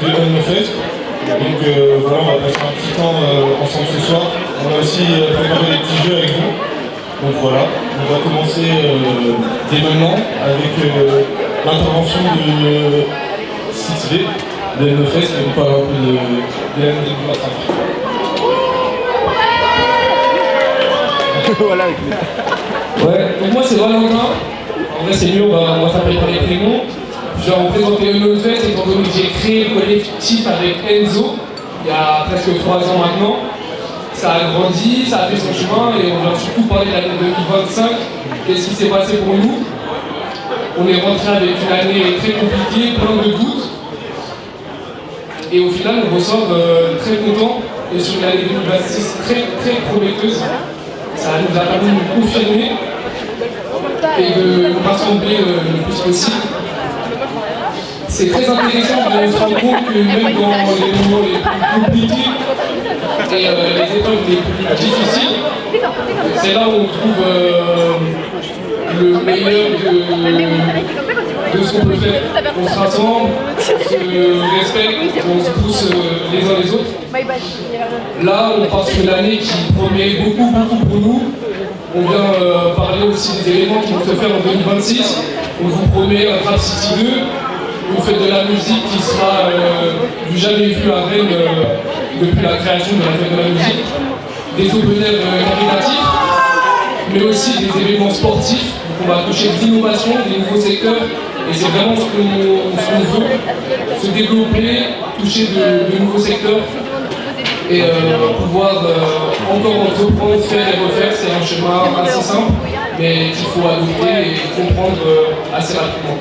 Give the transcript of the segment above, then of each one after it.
2025 de Hellfest. Donc voilà, on va passer un petit temps ensemble ce soir. On va aussi préparer des petits jeux avec vous. Donc voilà, on va commencer dès maintenant avec l'intervention de 6V de Hellfest qui nous parle un peu de l'année 2025. Voilà, avec Ouais, donc moi c'est Valentin. En vrai c'est mieux, on va s'appeler par les prénoms. Je vais représenter Hellfest étant donné que j'ai créé le collectif avec Enzo il y a presque 3 ans maintenant. Ça a grandi, ça a fait son chemin et on va surtout parler de l'année 2025. Qu'est-ce qui s'est passé pour nous? On est rentré avec une année très compliquée, plein de doutes. Et au final on ressort très content et sur une année 2026 très très prometteuse. Ça nous a permis de nous confirmer et de nous rassembler le plus possible. C'est très intéressant de se rendre compte que même dans les moments les plus compliqués et les épreuves les plus difficiles, c'est là où on trouve le meilleur de ce qu'on peut faire. On se rassemble, on se respecte, on se pousse les uns les autres. Là, on part sur une année qui promet beaucoup pour nous. On vient parler aussi des événements qui vont se faire en 2026. On vous promet un Trap City 2. Vous faites de la musique qui sera du jamais vu à Rennes depuis la création de la fête de la musique. Des open air caritatifs, mais aussi des événements sportifs. Donc on va toucher de l'innovation, des nouveaux secteurs. Et c'est vraiment ce qu'on veut, se développer, toucher de nouveaux secteurs et pouvoir encore entreprendre, faire et refaire. C'est un chemin assez simple, mais qu'il faut adopter et comprendre assez rapidement.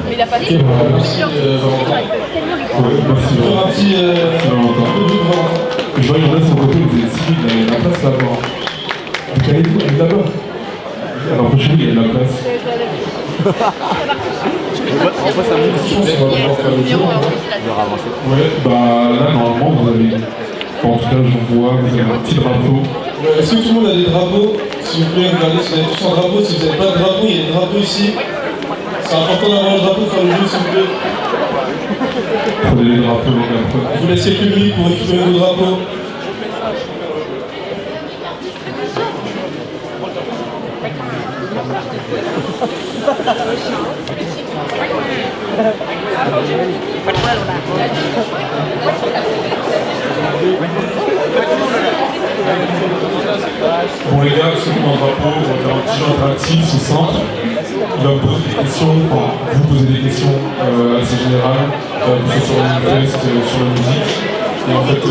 Mais il a pas dit. Ok, merci Valentin. merci Valentin. Je vois, il y en a sur le côté, vous êtes timide, il y a de la place là-bas. Donc allez-vous, allez là-bas. Alors prochaine, il y a de la place. On va faire le jeu. Ouais, bah là, normalement, vous avez... En tout cas, je vois, vous avez un petit drapeau. Est-ce que tout le monde a des drapeaux? S'il vous plaît, regardez si vous avez tous un drapeau. Si vous n'avez pas de drapeau, il y a des drapeaux ici. C'est important d'avoir le drapeau pour faire le jeu, s'il vous plaît. Prenez les drapeaux, les gars. Je vous laisse quelques minutes pour récupérer vos drapeaux. Bon les gars, ceux qui ont un drapeau, on va faire un petit jeu interactif, c'est simple. Il va vous poser des questions, enfin vous poser des questions assez générales, que ce soit sur l'Hellfest, sur la musique. Et en fait,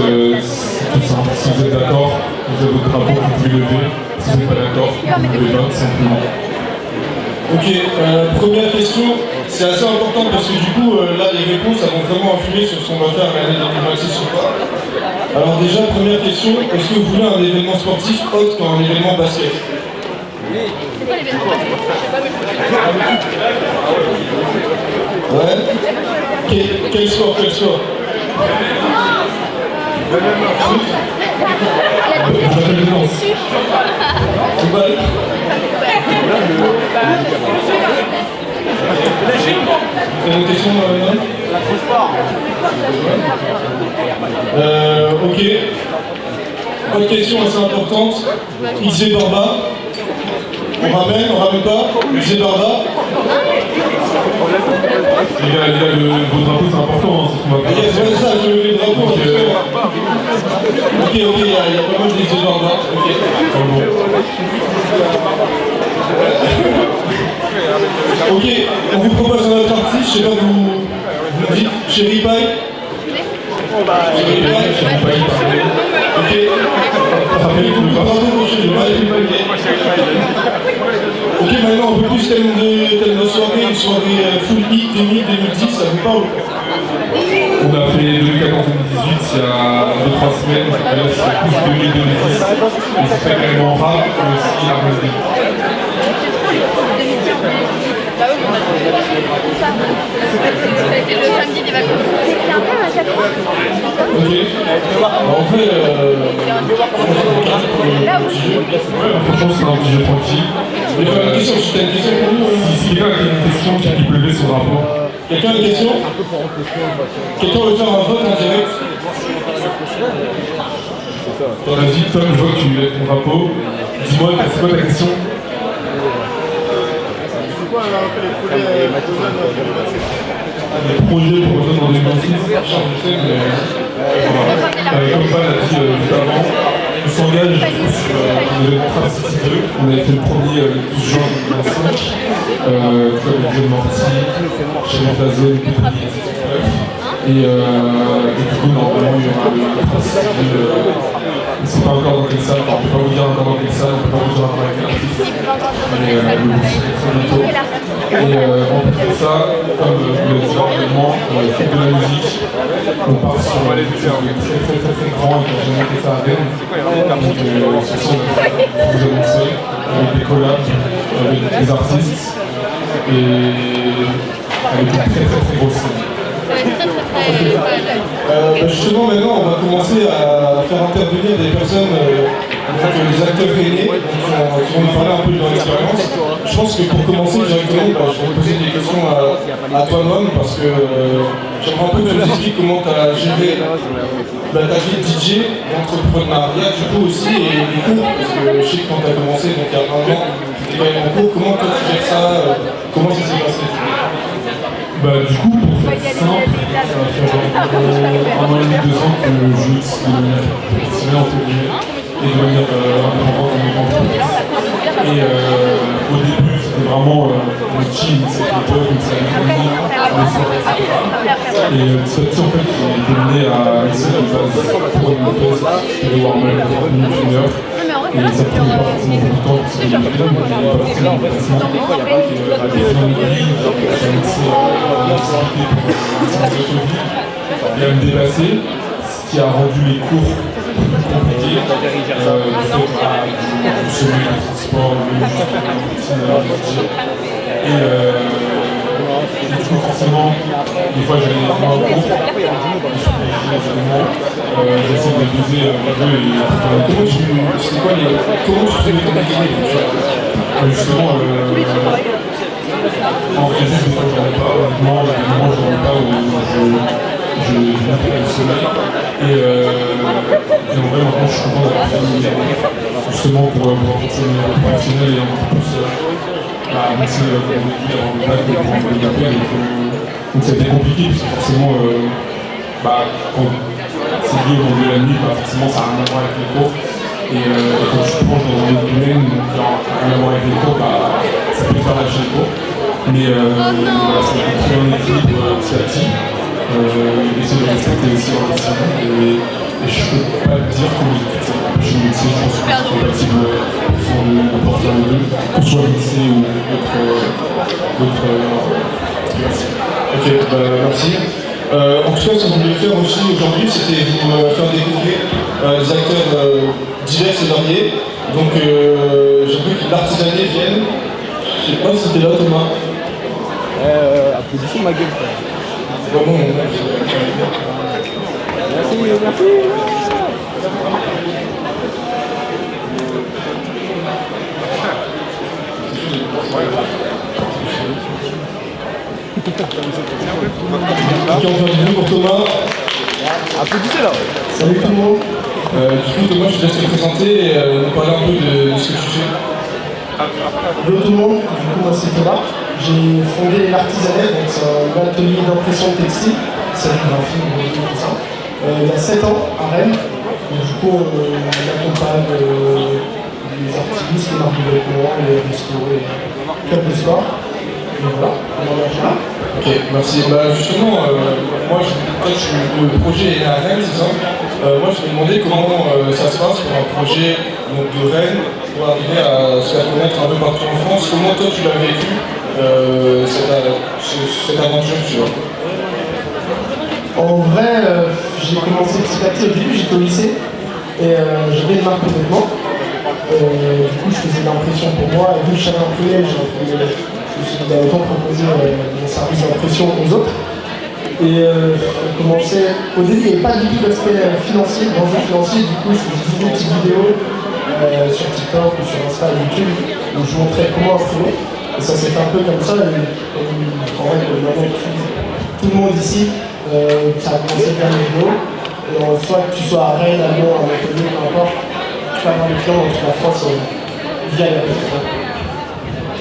c'est tout simple. Si vous êtes d'accord, vous avez votre drapeau, vous pouvez lever. Si vous n'êtes pas d'accord, vous ne levez pas, simplement. Ok, première question, c'est assez important parce que du coup, là, les réponses elles vont vraiment influer sur ce qu'on va faire à l'année 2026 ou pas. Alors déjà, première question, est-ce que vous voulez un événement sportif autre qu'un événement basket? C'est quoi l'événement? Ouais. Quel sport? Football. T'as une question, Yann? Ok. Autre question assez importante. XG Barba. On ramène pas. XG Barba. Les gars, vos drapeaux c'est important, hein, c'est ce qu'on va faire. C'est ça, je veux les drapeaux. Ok, il y a pas mal d'XG Barba. Ok. Ok, on vous propose un autre artiste, je sais pas, vous dites Chéri Paille. Chéri Paille. Ok. Rappelez-vous, bravo pour Chéri Paille. Ok, maintenant un peu plus thème de soirée, une soirée full hit 2010, ça vous parle? On a fait 2014-2018 il y a 2-3 semaines, là c'est plus 2010 et c'est très carrément rare que aussi la musique. Bah oui, on a fait ça. Ça a été le samedi des vacances. C'est un peu à 4 ans. Ok. En fait, Là où Franchement, c'est un petit jeu tranquille. je vais faire une question, si t'as une question pour nous. Si quelqu'un a une question qui peut lever son drapeau. Quelqu'un a une question? Quelqu'un veut faire un vote en direct? Vas-y, Tom, je vois que tu lèves ton drapeau. Dis-moi, c'est quoi ta question? Les projets pour rejoindre en 2026, je sais, mais comme Val a dit juste avant, on s'engage sur l'événement City 2. On avait fait le premier le 12 juin 2025, comme John Morty, Chérif Lazone, et du coup, normalement, il y aura le City 2. On ne sait pas encore dans quelle salle, on ne peut pas vous dire encore dans quelle salle, on ne peut pas vous dire encore avec quel artiste. Mais le très bientôt. Et en plus de ça, comme vous l'avez dit rapidement, on fait de la musique. On part sur quelque chose de très grand et qui n'a jamais été fait à Rennes. Donc ceci, on va vous annoncer avec des collabs, avec des artistes et avec une très grosse scène. Justement, maintenant, on va commencer à faire intervenir des personnes, donc des acteurs rennais, qui vont nous parler un peu de leur expérience. Je pense que pour commencer directement, je vais poser des questions à toi, Noam, parce que j'aimerais un peu que tu nous expliques comment tu as géré ta vie de DJ, l'entrepreneuriat, du coup aussi, et les cours, parce que je sais que quand tu as commencé, donc il y a 1 an, tu étais quand même en cours. Comment toi tu gères ça? Comment ça s'est passé? Bah, du coup, pour faire simple, ça va faire 1 an et demi, 2 ans que je décide de devenir professionnel entre guillemets et de devenir indépendant dans mes entreprises. Et au début, c'était vraiment le chill, c'était le pub, c'était les amis, les soirées, etc. Et petit à petit, en fait, j'ai été mené à essayer de base pour une fest, c'était le warm-up, 30 minutes, 1 heure. Et ça ne prenait pas forcément beaucoup de temps parce que j'avais pas forcément de placement. Et à définir mes grilles, j'ai mixé l'activité pour l'autobie et à me dépasser, ce qui a rendu les cours plus compliqués. Du fait du chemin, du transport, et du coup, forcément, des fois j'allais moins au cours, j'essaie de doser un peu et Comment tu faisais ton équilibre? justement, en vrai, juste des fois je ne dormais pas, honnêtement, il y a des moments où je ne dormais pas où je m'appelais le sommeil. Et en vrai, maintenant je suis content d'avoir fini justement pour renforcer mes professionnels et encore plus mixer mon équipe avant le bac pour me développer. Donc ça a été compliqué parce que forcément, quand c'est lié au monde de la nuit, forcément ça n'a rien à voir avec les cours. Et quand tu te plonges dans un autre domaine, genre rien à voir avec les cours, ça peut faire lâcher les cours. Mais voilà, ça a été très un équilibre petit à petit. Essayer de respecter aussi l'environnement. Et je ne peux pas te dire comment j'ai empêché le métier, je pense que c'est compatible de porter les deux, que ce soit le lycée ou d'autres universités. Ok, merci. En tout cas, ce qu'on voulait faire aussi aujourd'hui, c'était vous faire découvrir des acteurs divers et variés. Donc, j'aimerais que l'artisanat vienne. Je ne sais pas si t'es là, Thomas. Applaudissez ma gueule. Bon, Merci. Ok, on fait un bisou pour Thomas. Applaudissez là. Salut tout le monde. Du coup, Thomas, je te laisse te présenter et nous parler un peu de ce que tu fais. Bonjour tout le monde, du coup moi c'est Thomas. J'ai fondé l'Artisanet, donc c'est un atelier d'impression textile, sérigraphie, tout ça. Il y a 7 ans à Rennes. Donc, du coup on accompagne les artistes, les marques de vêtements, les restos, les clubs de sport. Et voilà, on en est là. Ok, merci. Justement, moi, le projet est à Rennes, c'est ça. Moi, je me demandais comment ça se passe pour un projet donc, de Rennes pour arriver à se faire connaître un peu partout en France. Comment toi, tu l'as vécu, cette aventure, tu vois? En vrai, j'ai commencé petit à petit. Au début, j'étais au lycée et j'avais une marque de vêtements. Du coup, je faisais de l'impression pour moi. Et vu que je savais imprimer, je me suis dit autant proposer mon service d'impression aux autres. Et j'ai commencé. Au début, il n'y avait pas du tout d'aspect financier, d'enjeu financier. Du coup, je faisais juste des petites vidéos sur TikTok ou sur Insta, YouTube, où je montrais comment imprimer. Et ça s'est fait un peu comme ça. Et en vrai, maintenant, tout le monde ici, ça a commencé à faire les vidéos. Soit que tu sois à Rennes, à Lyon, à Montpellier, peu importe, tu peux avoir des clients dans toute la France via la plateforme.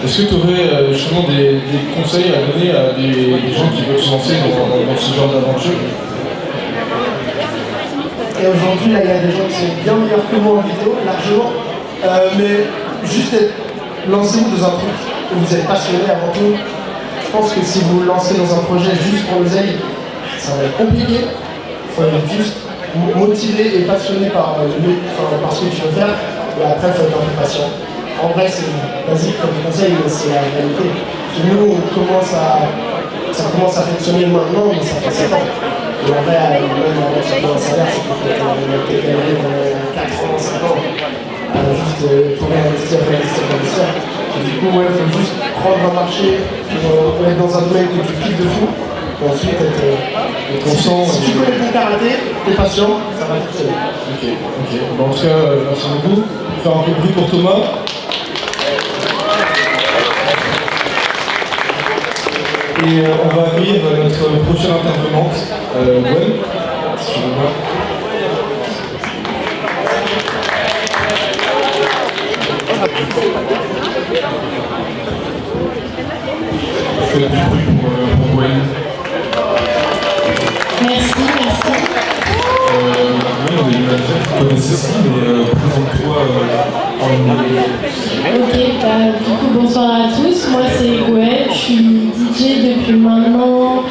Est-ce que tu aurais justement des conseils à donner à des gens qui veulent se lancer dans ce genre d'aventure? Et aujourd'hui, là, il y a des gens qui sont bien meilleurs que moi en vidéo, largement. Mais juste lancez-vous dans un truc où vous êtes passionné avant tout. Je pense que si vous vous lancez dans un projet juste pour l'oseille, ça va être compliqué. Il faut être juste motivé et passionné par ce que tu veux faire. Et après, il faut être un peu patient. En vrai, c'est basique comme conseil, mais c'est la réalité. Nous, ça commence à fonctionner maintenant, mais ça fait 7 ans. Et en vrai, même avant de se prendre un salaire, c'est peut-être gagné pendant 4 ans, 5 ans. Juste pour investir. Et du coup, il faut juste prendre un marché, pour être dans un domaine que tu kiffes de fou. Et ensuite, être conscient. Si tu connais ton karaté, t'es patient, ça va fonctionner. Ok. Bon, en tout cas, merci beaucoup. On va faire un peu de bruit pour Thomas. Et on va accueillir notre prochaine intervenante, Gwen, si tu veux bien. Faites du bruit pour Gwen. Merci. Oui, on est une manager qui connaissait ça, mais présente-toi en une minute. Ok, du coup bonsoir à tous, moi c'est Gwen, je suis DJ depuis maintenant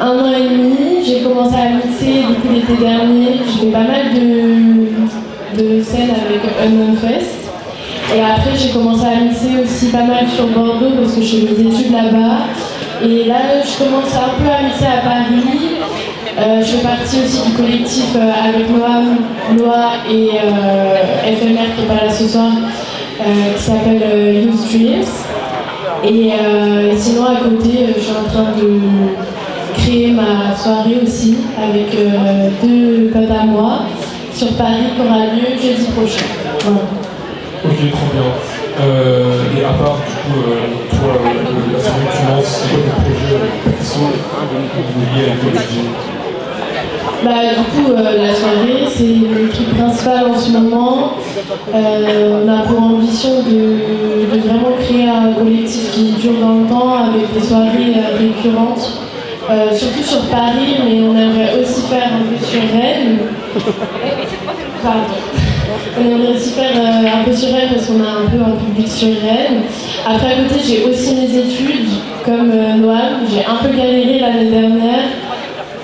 1 an et demi, j'ai commencé à mixer du coup l'été dernier, je fais pas mal de scènes avec Unknown Fest. Et après j'ai commencé à mixer aussi pas mal sur Bordeaux parce que je fais mes études là-bas. Et là je commence un peu à mixer à Paris. Je fais partie aussi du collectif avec Noah et FMR qui est pas là ce soir, qui s'appelle Youth Dreams. Et sinon à côté, je suis en train de créer ma soirée aussi avec 2 potes à moi sur Paris qui aura lieu jeudi prochain. Voilà. Ok, trop bien. Et à part, du coup, toi, la soirée que tu lances, c'est quoi tes projets qui sont liés avec le DJ? Du coup, la soirée, c'est le truc principal en ce moment. On a pour ambition de vraiment créer un collectif qui dure dans le temps avec des soirées récurrentes, surtout sur Paris, mais on aimerait aussi faire un peu sur Rennes. Pardon. On aimerait aussi faire un peu sur Rennes parce qu'on a un peu un public sur Rennes. Après, à côté, j'ai aussi mes études, comme Noam. J'ai un peu galéré l'année dernière,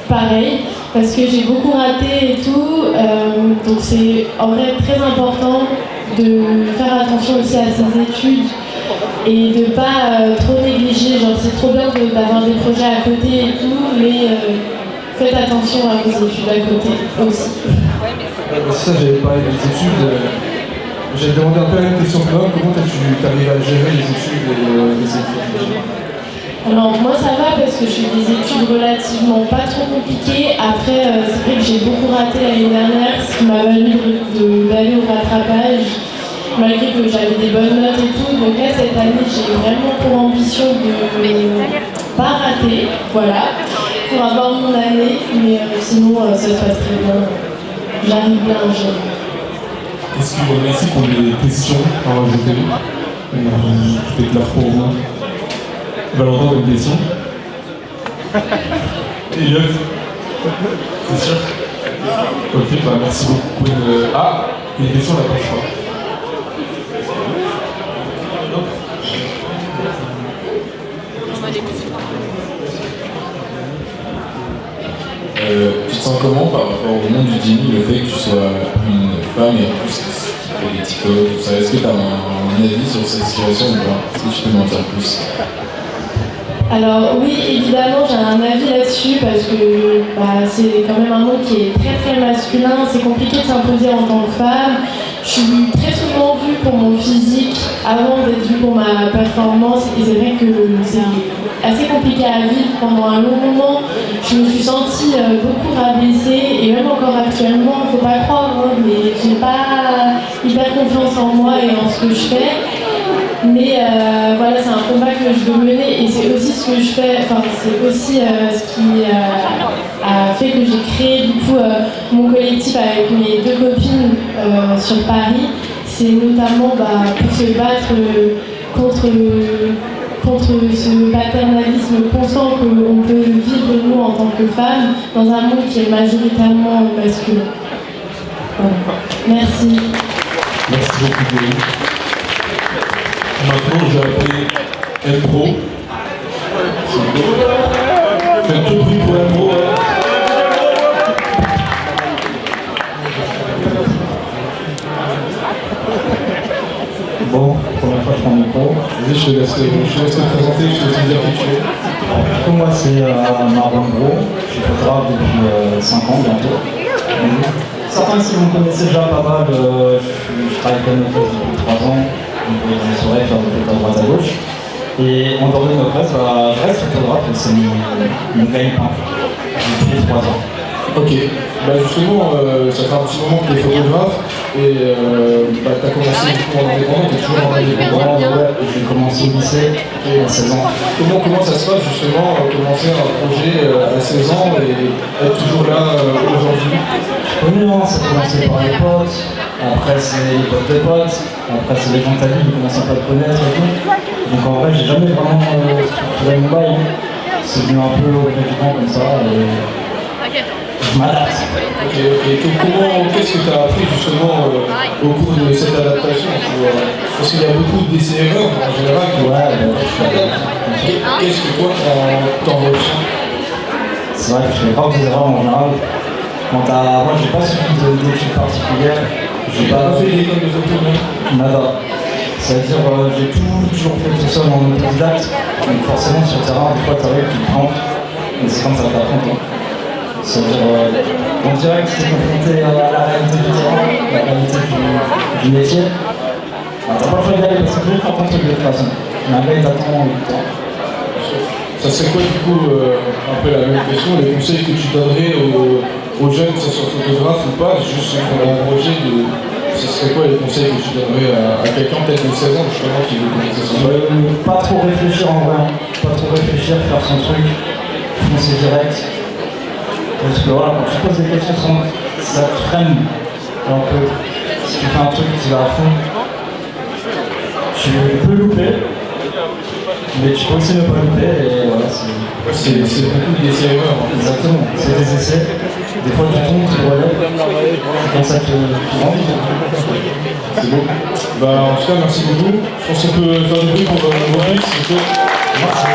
pareil, parce que j'ai beaucoup raté et tout. Donc c'est en vrai très important de faire attention aussi à ses études et de pas trop négliger. Genre c'est trop bien d'avoir des projets à côté et tout, mais faites attention à vos études à côté aussi. Ça, j'avais parlé des études. J'avais demandé un peu la même question que moi. Comment tu arrives à gérer les études et les études? Alors moi ça va parce que je fais des études relativement pas trop compliquées. Après c'est vrai que j'ai beaucoup raté l'année dernière, ce qui m'a valu d'aller au rattrapage malgré que j'avais des bonnes notes et tout. Donc là cette année j'ai vraiment pour ambition de pas rater, voilà, pour avoir mon année, mais sinon ça se passe très bien. J'arrive bien à gérer. Est-ce qu'il y aurait ici pour des questions à rajouter? Peut-être là pour vous. Valentin, une question? Elliot? C'est sûr? Ok, merci beaucoup. Ah, il y a une question là-bas, je crois. Tu te sens comment par rapport au monde du Jimmy, le fait que tu sois une femme et en plus qui fait des TikTok, tout ça? Est-ce que tu as un avis sur cette situation ou pas? Est-ce que tu peux m'en dire plus? Alors oui, évidemment, j'ai un avis là-dessus parce que c'est quand même un monde qui est très très masculin, c'est compliqué de s'imposer en tant que femme. Je suis très souvent vue pour mon physique avant d'être vue pour ma performance et c'est vrai que c'est assez compliqué à vivre. Pendant un long moment, je me suis sentie beaucoup rabaissée et même encore actuellement, faut pas croire, mais j'ai pas hyper confiance en moi et en ce que je fais. Mais voilà, c'est un combat que je veux mener et c'est aussi ce que je fais, enfin c'est aussi ce qui a fait que j'ai créé du coup mon collectif avec mes 2 copines sur Paris. C'est notamment pour se battre contre ce paternalisme constant qu'on peut vivre nous en tant que femmes dans un monde qui est majoritairement masculin. Voilà. Merci. Merci beaucoup, Denis. Maintenant, je vais appeler Mpro. Faites un peu de bruit pour Mpro. Bon, première fois que je prends le micro. Vas-y, je te laisse te présenter, je te laisse dire qui tu es. Du coup, moi, c'est Marwan Gros. Je suis photographe depuis 5 ans bientôt. Certains ici, vous me connaissez déjà pas mal. Je travaille avec NoFest depuis 3 ans. Donc, je saurais faire des photos à droite à gauche. Et en dehors de NoFest, je reste photographe et c'est mon gagne-pain depuis 3 ans. Ok, justement, ça fait un petit moment que tu es photographe et tu as commencé en indépendant, tu es toujours en indépendant. Ouais, j'ai commencé au lycée à 16 ans. Comment ça se passe justement, commencer un projet à 16 ans et être toujours là aujourd'hui? Connu, hein, ça a commencé par les potes, après c'est les potes de potes, après c'est les gens de ta vie qui commencent un peu à te connaître et tout. Donc en vrai, j'ai jamais vraiment structuré mon bail. C'est venu un peu au gré du vent comme ça et je m'adapte. Ok, et qu'est-ce que tu as appris justement au cours de cette adaptation parce qu'il y a beaucoup d'essais-erreurs en général. Qu'est-ce que toi t'en retiens? C'est vrai que je fais pas des erreurs en général. Moi, j'ai pas suivi d'études particulières. J'ai pas fait l'école de photo, non? Nada. C'est-à-dire, j'ai toujours fait tout seul en autodidacte. Donc forcément, sur le terrain, des fois, t'arrives, tu te plantes. Mais c'est comme ça que t'apprends. C'est-à-dire, en direct, tu es confronté à la réalité du terrain, à la réalité du métier. T'as pas le choix d'y aller parce que tu veux faire ton truc de toute façon. Mais un gars, il t'attend en temps. Ça serait quoi, du coup, un peu la même question, les conseils que tu donnerais aux jeunes, que ce soit photographe ou pas, juste ceux qui ont un projet ce serait quoi les conseils que tu donnerais à quelqu'un peut-être de 16 ans justement qui veut commencer son bail? Pas trop réfléchir en vrai, pas trop réfléchir, faire son truc, foncer direct. Parce que voilà, quand tu poses des questions, ça te freine un peu. Si tu fais un truc, tu vas à fond. Tu peux louper, mais tu peux aussi ne pas louper et voilà, c'est beaucoup d'essais-erreurs. Exactement, c'est des essais. Des fois tu tombes, tu relèves. C'est comme ça que tu grandis. C'est beau. En tout cas, merci beaucoup. Je pense qu'on peut faire du bruit pour Maurice, s'il vous plaît. Merci.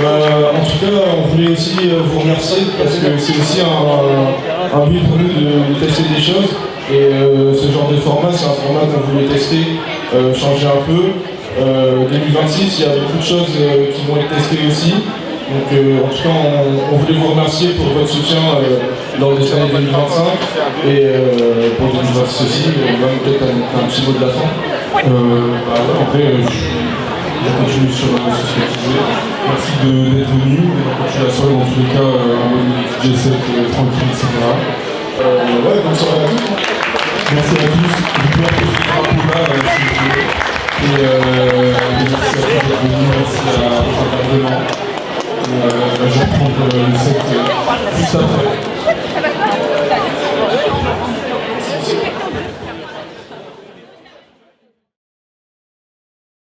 En tout cas, on voulait aussi vous remercier parce que c'est aussi un but pour nous de tester des choses. Et ce genre de format, c'est un format qu'on voulait tester, changer un peu. 2026, il y a beaucoup de choses qui vont être testées aussi. Donc en tout cas, on voulait vous remercier pour votre soutien lors de cette année 2025 et pour 2026 aussi. Peut-être un petit mot de la fin. Après, je continue sur ce que tu disais. Merci d'être venu, d'avoir continué la soirée dans tous les cas, en mode DJ set tranquille, etc. Bonne soirée à tous. Merci à tous. Vous pouvez appeler ce drapeau là, s'il vous plaît. Et